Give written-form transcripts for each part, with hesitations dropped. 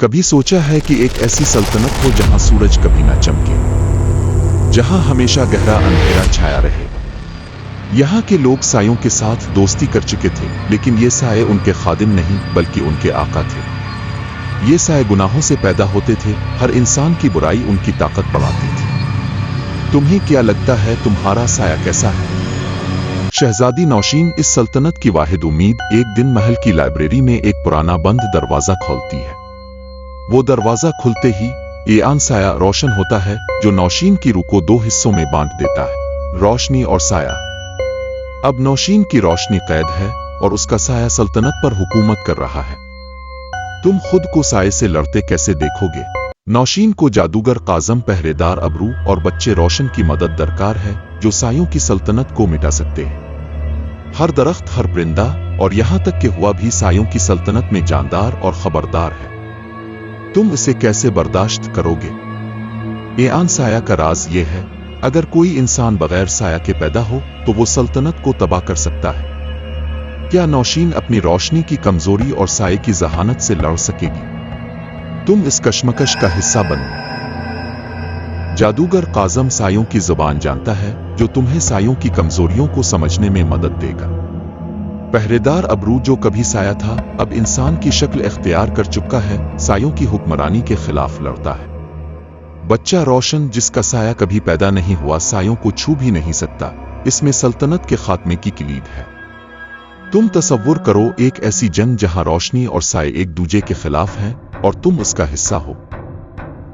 कभी सोचा है कि एक ऐसी सल्तनत हो जहां सूरज कभी ना चमके, जहां हमेशा गहरा अंधेरा छाया रहे। यहाँ के लोग सायों के साथ दोस्ती कर चुके थे, लेकिन ये साये उनके खादिम नहीं बल्कि उनके आका थे। ये साये गुनाहों से पैदा होते थे, हर इंसान की बुराई उनकी ताकत बढ़ाती थी। तुम्हें क्या लगता है तुम्हारा साया कैसा है? शहजादी नौशीन इस सल्तनत की वाहिद उम्मीद एक दिन महल की लाइब्रेरी में एक पुराना बंद दरवाजा खोलती है। वो दरवाजा खुलते ही एआन साया रोशन होता है, जो नौशीन की रूह को दो हिस्सों में बांट देता है, रोशनी और साया। अब नौशीन की रोशनी कैद है और उसका साया सल्तनत पर हुकूमत कर रहा है। तुम खुद को साये से लड़ते कैसे देखोगे? नौशीन को जादूगर काज़म, पहरेदार अबरू और बच्चे रोशन की मदद दरकार है, जो सायों की सल्तनत को मिटा सकते हैं। हर दरख्त, हर परिंदा और यहां तक कि हुआ भी सायों की सल्तनत में जानदार और खबरदार है। तुम इसे कैसे बर्दाश्त करोगे? एआन साया का राज ये है, अगर कोई इंसान बगैर साया के पैदा हो तो वो सल्तनत को तबाह कर सकता है। क्या नौशीन अपनी रोशनी की कमजोरी और साये की जहानत से लड़ सकेगी? तुम इस कश्मकश का हिस्सा बनो। जादूगर काज़म सायों की जुबान जानता है, जो तुम्हें सायों की कमजोरियों को समझने में मदद देगा। पहरेदार अबरू, जो कभी साया था, अब इंसान की शक्ल इख्तियार कर चुका है, सायों की हुक्मरानी के खिलाफ लड़ता है। बच्चा रोशन, जिसका साया कभी पैदा नहीं हुआ, सायों को छू भी नहीं सकता, इसमें सल्तनत के खात्मे की किलीद है। तुम तसव्वुर करो एक ऐसी जंग जहां रोशनी और साये एक दूजे के खिलाफ हैं और तुम उसका हिस्सा हो।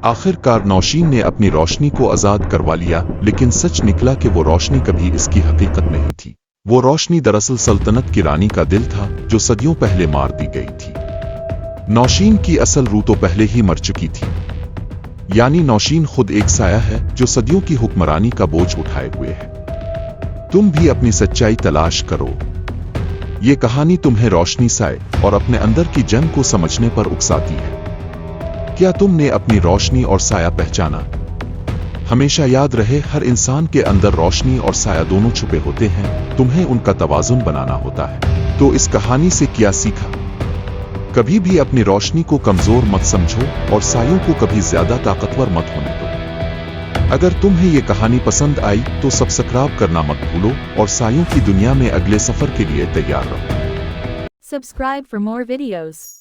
आखिरकार नौशीन ने अपनी रोशनी को आजाद करवा लिया, लेकिन सच निकला कि वो रोशनी कभी इसकी हकीकत नहीं थी। वो रोशनी दरअसल सल्तनत की रानी का दिल था, जो सदियों पहले मार दी गई थी। नौशीन की असल रूह तो पहले ही मर चुकी थी, यानी नौशीन खुद एक साया है जो सदियों की हुक्मरानी का बोझ उठाए हुए है। तुम भी अपनी सच्चाई तलाश करो। ये कहानी तुम्हें रोशनी, साये और अपने अंदर की जंग को समझने पर उकसाती है। क्या तुमने अपनी रोशनी और साया पहचाना? हमेशा याद रहे, हर इंसान के अंदर रोशनी और साया दोनों छुपे होते हैं, तुम्हें उनका तवाज़ुन बनाना होता है। तो इस कहानी से क्या सीखा? कभी भी अपनी रोशनी को कमजोर मत समझो और सायों को कभी ज्यादा ताकतवर मत होने दो। अगर तुम्हें ये कहानी पसंद आई तो सब्सक्राइब करना मत भूलो और सायों की दुनिया में अगले सफर के लिए तैयार रहो। Subscribe for more videos.